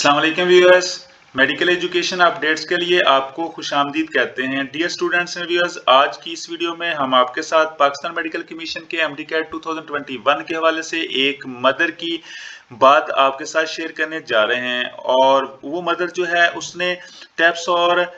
अस्सलाम वालेकुम viewers. Medical education updates के लिए आपको खुश आमदीद कहते हैं। डियर स्टूडेंट्स एंड व्यूअर्स, आज की इस वीडियो में हम आपके साथ पाकिस्तान मेडिकल कमीशन के एमडी कैट 2021 के हवाले से एक मदर की बात आपके साथ शेयर करने जा रहे हैं। और वो मदर जो है उसने टेप्स और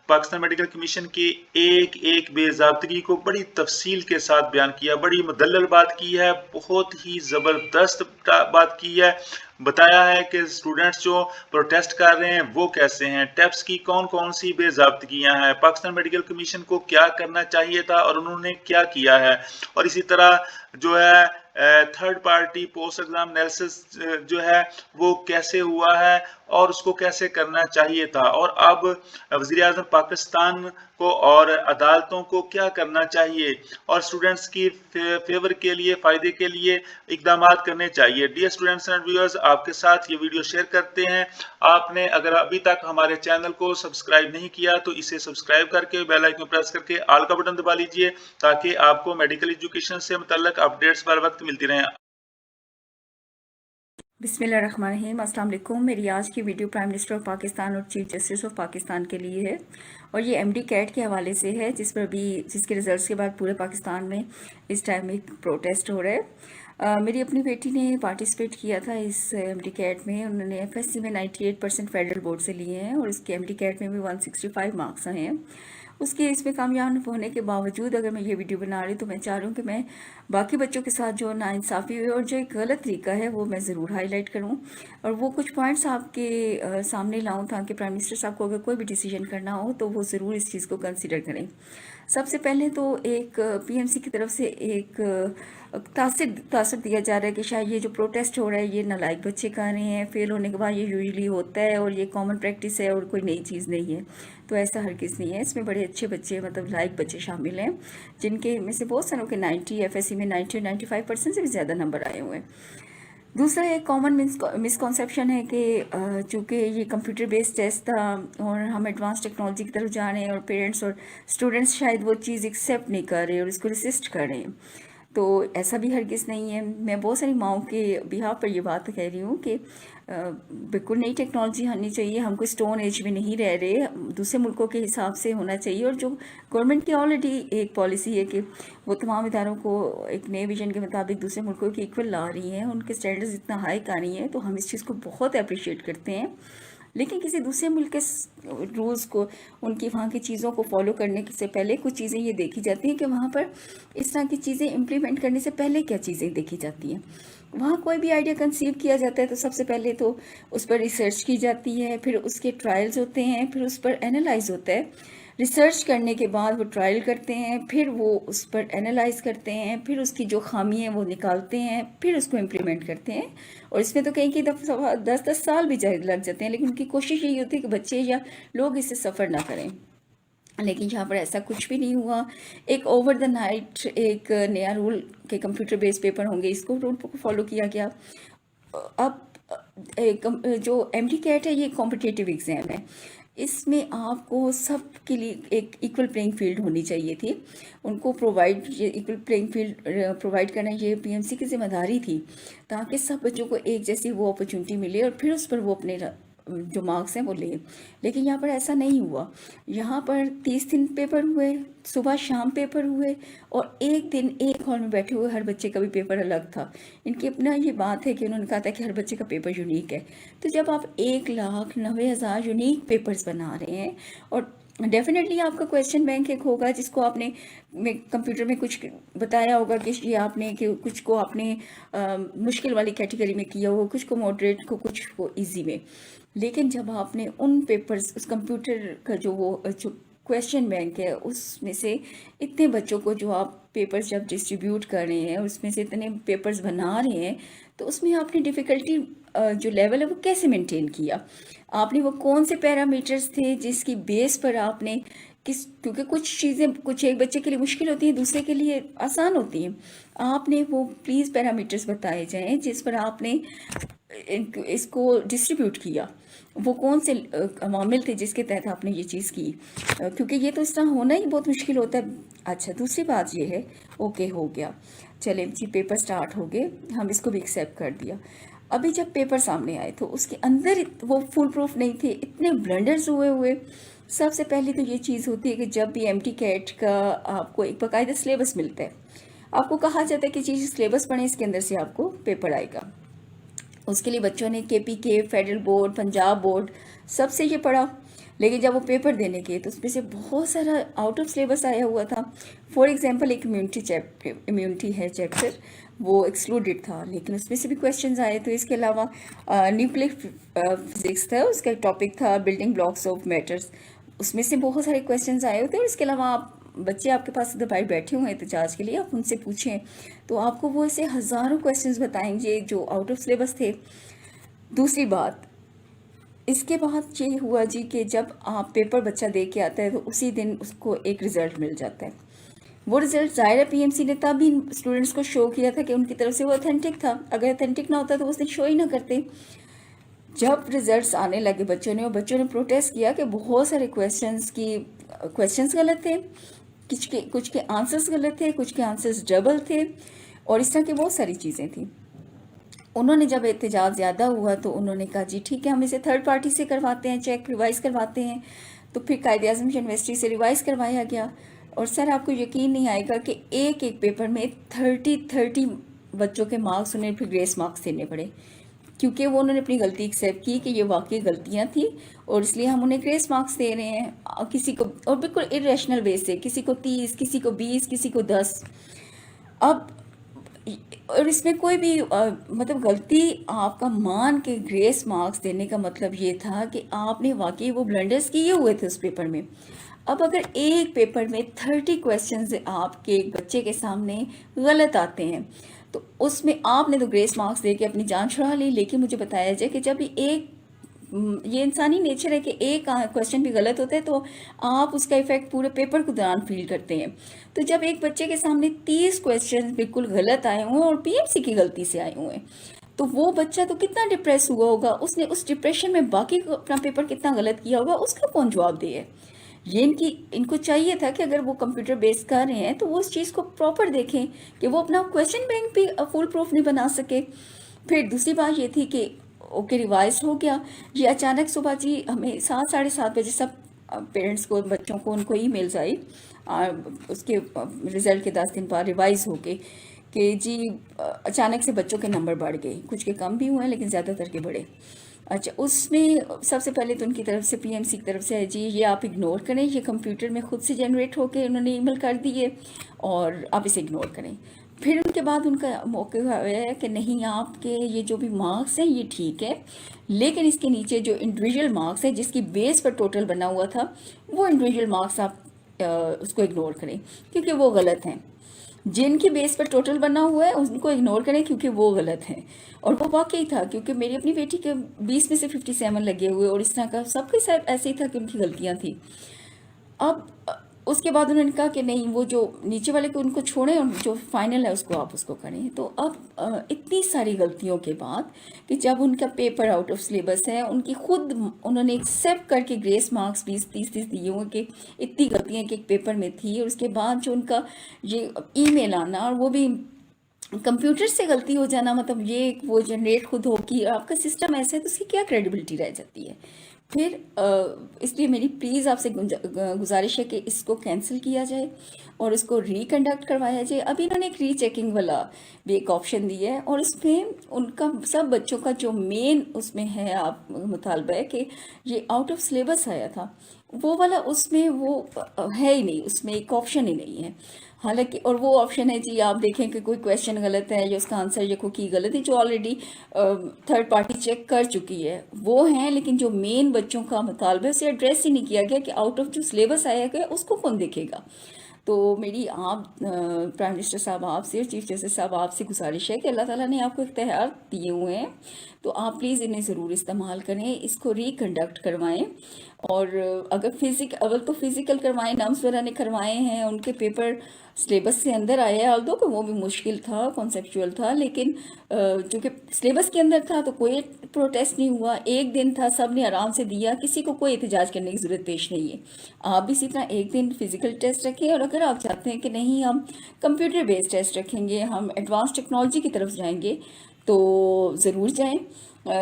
पाकिस्तान मेडिकल कमीशन की एक एक बेज़ाब्तगी को बड़ी तफसील के साथ बयान किया, बड़ी मुदल्लल बात की है, बहुत ही ज़बरदस्त बात की है। बताया है कि स्टूडेंट्स जो प्रोटेस्ट कर रहे हैं वो कैसे हैं, टेप्स की कौन कौन सी बेज़ाब्तगियां हैं, पाकिस्तान मेडिकल कमीशन को क्या करना चाहिए था और उन्होंने क्या किया है, और इसी तरह जो है third party post exam analysis जो है वो कैसे हुआ है और उसको कैसे करना चाहिए था, और अब वज़ीर आज़म पाकिस्तान को और अदालतों को क्या करना चाहिए और स्टूडेंट्स की फेवर के लिए, फ़ायदे के लिए इकदाम करने चाहिए। डियर स्टूडेंट्स एंड व्यूअर्स, आपके साथ ये वीडियो शेयर करते हैं। आपने अगर अभी तक हमारे चैनल को सब्सक्राइब नहीं किया तो इसे सब्सक्राइब करके बेल आइकन प्रेस करके ऑल का बटन दबा लीजिए ताकि आपको मेडिकल एजुकेशन से मुतल्लिक अपडेट्स बर वक्त मिलती रहें। बिस्मिल्लाहिर्रहमानिर्रहीम। अस्सलाम वालेकुम। मेरी आज की video prime minister of Pakistan और चीफ जस्टिस ऑफ पाकिस्तान के लिए है और ये एमडी कैट के हवाले से है, जिसके रिजल्ट्स के बाद पूरे पाकिस्तान में इस टाइम एक प्रोटेस्ट हो रहा है। मेरी अपनी बेटी ने पार्टिसिपेट किया था इस एमडी कैट में। उन्होंने एफएससी में 98% फेडरल बोर्ड से लिए हैं और इसके एमडी कैट में भी 165 मार्क्स आए हैं। उसके इसमें कामयाब होने के बावजूद अगर मैं ये वीडियो बना रही तो मैं चाह रही हूँ कि मैं बाकी बच्चों के साथ जो नाइंसाफ़ी हुई और जो एक गलत तरीका है वो मैं ज़रूर हाईलाइट करूँ और वो कुछ पॉइंट्स आपके सामने लाऊँ ताकि प्राइम मिनिस्टर साहब को अगर कोई भी डिसीजन करना हो तो वो ज़रूर इस चीज़ को कंसिडर करें। सबसे पहले तो एक पीएमसी की तरफ से एक तासर दिया जा रहा है कि शायद ये जो प्रोटेस्ट हो रहा है ये नालायक बच्चे कर रहे हैं, फेल होने के बाद ये यूजुअली होता है और ये कॉमन प्रैक्टिस है और कोई नई चीज़ नहीं है। तो ऐसा हरगिज़ नहीं है। इसमें बड़े अच्छे बच्चे, मतलब लायक बच्चे शामिल हैं, जिनके में से बहुत सारों के 90 एफएससी में 90 और 95% से भी ज़्यादा नंबर आए हुए हैं। दूसरा एक कॉमन मिसकॉन्सेप्शन है कि चूँकि ये कंप्यूटर बेस्ड टेस्ट था और हम एडवांस टेक्नोलॉजी की तरफ जा रहे हैं और पेरेंट्स और स्टूडेंट्स शायद वो चीज़ एक्सेप्ट नहीं कर रहे और इसको रेसिस्ट कर रहे हैं, तो ऐसा भी हरगिज़ नहीं है। मैं बहुत सारी माओं के बिहाफ पर ये बात कह रही हूँ कि बिल्कुल नई टेक्नोलॉजी आनी चाहिए। हम कोई स्टोन एज में नहीं रह रहे, दूसरे मुल्कों के हिसाब से होना चाहिए। और जो गवर्नमेंट की ऑलरेडी एक पॉलिसी है कि वो तमाम इदारों को एक नए विजन के मुताबिक दूसरे मुल्कों की इक्वल ला रही हैं, उनके स्टैंडर्ड्स इतना हाई कर रही हैं, तो हम इस चीज़ को बहुत अप्रिशिएट करते हैं। लेकिन किसी दूसरे मुल्क के रूल्स को, उनकी वहाँ की चीज़ों को फॉलो करने से पहले कुछ चीज़ें ये देखी जाती हैं कि वहाँ पर इस तरह की चीज़ें इम्प्लीमेंट करने से पहले क्या चीज़ें देखी जाती हैं। वहाँ कोई भी आइडिया कंसीव किया जाता है तो सबसे पहले तो उस पर रिसर्च की जाती है, फिर उसके ट्रायल्स होते हैं, फिर उस पर एनालाइज होता है। रिसर्च करने के बाद वो ट्रायल करते हैं, फिर वो उस पर एनालाइज करते हैं, फिर उसकी जो खामी है वो निकालते हैं, फिर उसको इम्प्लीमेंट करते हैं। और इसमें तो कई दफ़ा 10-10 साल भी लग जाते हैं, लेकिन उनकी कोशिश यही होती है कि बच्चे या लोग इससे सफ़र ना करें। लेकिन यहाँ पर ऐसा कुछ भी नहीं हुआ। एक ओवर द नाइट एक नया रूल के कंप्यूटर बेस्ड पेपर होंगे, इसको रूल को फॉलो किया गया। अब जो एमडी कैट है ये कॉम्पिटिटिव एग्ज़ाम है, इसमें आपको सब के लिए एक इक्वल प्लेइंग फील्ड होनी चाहिए थी। उनको ये इक्वल प्लेइंग फील्ड प्रोवाइड करना ये पीएमसी की जिम्मेदारी थी ताकि सब बच्चों को एक जैसी वो अपॉर्चुनिटी मिले और फिर उस पर वो अपने जो मार्क्स हैं वो ले। लेकिन यहाँ पर ऐसा नहीं हुआ। यहाँ पर 30 दिन पेपर हुए, सुबह शाम पेपर हुए और एक दिन एक हॉल में बैठे हुए हर बच्चे का भी पेपर अलग था। इनकी अपना ये बात है कि उन्होंने कहा था कि हर बच्चे का पेपर यूनिक है। तो जब आप 1,90,000 यूनिक पेपर्स बना रहे हैं और डेफिनेटली आपका क्वेश्चन बैंक एक होगा जिसको आपने कंप्यूटर में कुछ बताया होगा कि ये आपने कि कुछ को आपने मुश्किल वाली कैटेगरी में किया हो, कुछ को मॉडरेट को, कुछ को इजी में। लेकिन जब आपने उन पेपर्स, उस कंप्यूटर का जो क्वेश्चन बैंक है उसमें से इतने बच्चों को जो आप पेपर्स जब डिस्ट्रीब्यूट कर रहे हैं उसमें से इतने पेपर्स बना रहे हैं, तो उसमें आपने डिफ़िकल्टी जो लेवल है वो कैसे मेंटेन किया। आपने वो कौन से पैरामीटर्स थे जिसकी बेस पर आपने क्योंकि कुछ चीज़ें कुछ एक बच्चे के लिए मुश्किल होती हैं, दूसरे के लिए आसान होती हैं। आपने वो प्लीज़ पैरामीटर्स बताए जाएं जिस पर आपने इसको डिस्ट्रीब्यूट किया। वो कौन से अवामिल थे जिसके तहत आपने ये चीज़ की, क्योंकि ये तो इस तरह होना ही बहुत मुश्किल होता है। अच्छा, दूसरी बात ये है, ओके हो गया, चले जी पेपर स्टार्ट हो गए, हम इसको भी एक्सेप्ट कर दिया। ابھی جب پیپر سامنے آئے تو اس کے اندر وہ فل پروف نہیں تھے، اتنے بلنڈرز ہوئے. سب سے پہلی تو یہ چیز ہوتی ہے کہ جب بھی ایم ٹی کیٹ کا آپ کو ایک باقاعدہ سلیبس ملتا ہے، آپ کو کہا جاتا ہے کہ چیز سلیبس پڑھیں، اس کے اندر سے آپ کو پیپر آئے گا. اس کے لیے بچوں نے کے پی کے، فیڈرل بورڈ، پنجاب بورڈ سب سے یہ پڑھا، لیکن جب وہ پیپر دینے گئے تو اس میں سے بہت سارا آؤٹ آف سلیبس آیا ہوا تھا. فار ایگزامپل ایک امیونٹی ہے چیپٹر، وہ ایکسکلوڈڈ تھا، لیکن اس میں سے بھی کویشچنز آئے. تو اس کے علاوہ نیوکلیر فزکس تھا، اس کا ٹاپک تھا بلڈنگ بلاکس آف میٹرز، اس میں سے بہت سارے کویشچنز آئے ہوتے ہیں. اور اس کے علاوہ بچے آپ کے پاس دبائی بیٹھے ہوئے ہیں احتجاج کے لیے، آپ ان سے پوچھیں تو آپ کو وہ ایسے ہزاروں کویشچنز بتائیں گے جو آؤٹ آف سلیبس تھے. دوسری بات، اس کے بعد یہ ہوا جی کہ جب آپ پیپر بچہ دے کے آتا ہے تو اسی دن اس کو ایک رزلٹ مل جاتا ہے. وہ رزلٹ ظاہر ہے پی ایم سی نے تب ہی اسٹوڈنٹس کو شو کیا تھا کہ ان کی طرف سے وہ اتھینٹک تھا، اگر اتھینٹک نہ ہوتا تو اس دن شو ہی نہ کرتے. جب ریزلٹس آنے لگے بچوں نے پروٹیسٹ کیا کہ بہت سارے کویشچنز غلط تھے، کچھ کے آنسرز غلط تھے، کچھ کے آنسرز ڈبل تھے، اور اس طرح کی بہت ساری چیزیں تھیں. انہوں نے جب احتجاج زیادہ ہوا تو انہوں نے کہا جی ٹھیک ہے، ہم اسے تھرڈ پارٹی سے کرواتے ہیں، چیک ریوائز کرواتے ہیں. تو پھر قائد اعظم یونیورسٹی سے ریوائز کروایا گیا. اور سر آپ کو یقین نہیں آئے گا کہ ایک پیپر میں 30 بچوں کے مارکس انہیں پھر گریس مارکس دینے پڑے، کیونکہ وہ انہوں نے اپنی غلطی ایکسیپٹ کی کہ یہ واقعی غلطیاں تھیں اور اس لیے ہم انہیں گریس مارکس دے رہے ہیں. کسی کو، اور بالکل ارریشنل وے سے، کسی کو 30، کسی کو 20، کسی کو 10. اب اور اس میں کوئی بھی مطلب غلطی آپ کا مان کے گریس مارکس دینے کا مطلب یہ تھا کہ آپ نے واقعی وہ بلنڈرز کیے ہوئے تھے اس پیپر میں. اب اگر ایک پیپر میں 30 کویشچنز آپ کے ایک بچے کے سامنے غلط آتے ہیں تو اس میں آپ نے تو گریس مارکس دے کے اپنی جان چھڑا لی. لیکن مجھے بتایا جائے کہ جب یہ انسانی نیچر ہے کہ ایک کویشچن بھی غلط ہوتا ہے تو آپ اس کا ایفیکٹ پورے پیپر کو دوران فیل کرتے ہیں. تو جب ایک بچے کے سامنے 30 کویشچن بالکل غلط آئے ہوئے اور پی ایم سی کی غلطی سے آئے ہوئے ہیں تو وہ بچہ تو کتنا ڈپریس ہوا ہوگا، اس نے اس ڈپریشن میں باقی اپنا پیپر کتنا غلط کیا ہوگا، اس کا کون جواب دے ہے. یہ ان کو چاہیے تھا کہ اگر وہ کمپیوٹر بیس کر رہے ہیں تو وہ اس چیز کو پراپر دیکھیں کہ وہ اپنا کویشچن بینک بھی فل پروف نہیں بنا سکے. پھر دوسری بات یہ تھی کہ اوکے ریوائز ہو گیا، یہ اچانک صبح جی ہمیں 7:30 بجے سب پیرنٹس کو، بچوں کو، ان کو ای میلز آئی اس کے رزلٹ کے 10 دن بعد ریوائز ہو کے کہ جی اچانک سے بچوں کے نمبر بڑھ گئے، کچھ کے کم بھی ہوئے ہیں لیکن زیادہ تر کے بڑھے. اچھا، اس میں سب سے پہلے تو ان کی طرف سے پی ایم سی کی طرف سے ہے جی یہ آپ اگنور کریں، یہ کمپیوٹر میں خود سے جنریٹ ہو کے انہوں نے ای میل کر دی ہے اور آپ اسے اگنور کریں. پھر ان کے بعد ان کا موقع ہوا ہے کہ نہیں، آپ کے یہ جو بھی مارکس ہیں یہ ٹھیک ہے، لیکن اس کے نیچے جو انڈیویجول مارکس ہیں جس کی بیس پر ٹوٹل بنا ہوا تھا وہ انڈیویجول مارکس آپ اس کو اگنور کریں کیونکہ وہ غلط ہیں. جن کی بیس پر ٹوٹل بنا ہوا ہے ان کو اگنور کریں کیونکہ وہ غلط ہیں. اور وہ واقعی تھا، کیونکہ میری اپنی بیٹی کے 20 میں سے 57 لگے ہوئے اور اس طرح کا سب کے ساتھ ایسے ہی تھا کہ ان کی غلطیاں تھیں. اب اس کے بعد انہوں نے کہا کہ نہیں، وہ جو نیچے والے کو ان کو چھوڑیں اور جو فائنل ہے اس کو آپ اس کو کریں. تو اب اتنی ساری غلطیوں کے بعد کہ جب ان کا پیپر آؤٹ آف سلیبس ہے، ان کی خود انہوں نے ایکسیپٹ کر کے گریس مارکس 20-30 دیے ہوئے کہ اتنی غلطیاں کہ ایک پیپر میں تھی، اور اس کے بعد جو ان کا یہ ای میل آنا اور وہ بھی کمپیوٹر سے غلطی ہو جانا، مطلب یہ وہ جنریٹ خود ہوگی، آپ کا سسٹم ایسا ہے تو اس کی کیا کریڈیبلٹی رہ جاتی ہے. پھر اس لیے میری پلیز آپ سے گزارش ہے کہ اس کو کینسل کیا جائے اور اس کو ری کنڈکٹ کروایا جائے. ابھی انہوں نے ایک ری چیکنگ والا بھی ایک آپشن دیا ہے اور اس میں ان کا سب بچوں کا جو مین اس میں ہے آپ مطالبہ ہے کہ یہ آؤٹ آف سلیبس آیا تھا وہ والا، اس میں وہ ہے ہی نہیں، اس میں ایک آپشن ہی نہیں ہے. حالانکہ اور وہ آپشن ہے جی آپ دیکھیں کہ کوئی کویشچن غلط ہے یا اس کا آنسر یا کوئی کی غلط ہے جو آلریڈی تھرڈ پارٹی چیک کر چکی ہے وہ ہیں، لیکن جو مین بچوں کا مطالبہ ہے اسے ایڈریس ہی نہیں کیا گیا کہ آؤٹ آف جو سلیبس آیا گیا اس کو کون دیکھے گا. تو میری آپ پرائم منسٹر صاحب آپ سے اور چیف جسٹس صاحب آپ سے گزارش ہے کہ اللہ تعالیٰ نے آپ کو اختیار دیے ہوئے ہیں تو آپ پلیز انہیں ضرور استعمال کریں، اس کو ری کنڈکٹ کروائیں. اور اگر اول تو فزیکل کروائیں، نمس وغیرہ نے کروائے ہیں، ان کے پیپر سلیبس سے اندر آیا ہے، آلدو کہ وہ بھی مشکل تھا، کانسیپچول تھا، لیکن چونکہ سلیبس کے اندر تھا تو کوئی پروٹیسٹ نہیں ہوا. ایک دن تھا، سب نے آرام سے دیا، کسی کو کوئی احتجاج کرنے کی ضرورت پیش نہیں ہے. آپ بھی اسی طرح ایک دن فزیکل ٹیسٹ رکھیں، اور اگر آپ چاہتے ہیں کہ نہیں ہم کمپیوٹر بیسڈ ٹیسٹ رکھیں گے، ہم ایڈوانس ٹیکنالوجی کی طرف جائیں گے تو ضرور جائیں،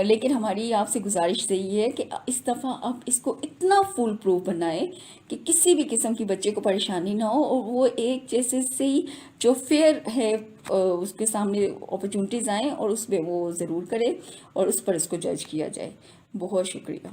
لیکن ہماری آپ سے گزارش یہی ہے کہ اس دفعہ آپ اس کو اتنا فول پروف بنائیں کہ کسی بھی قسم کی بچے کو پریشانی نہ ہو، اور وہ ایک جیسے سے ہی جو فیئر ہے اس کے سامنے اپرچونٹیز آئیں اور اس پہ وہ ضرور کرے اور اس پر اس کو جج کیا جائے۔ بہت شکریہ۔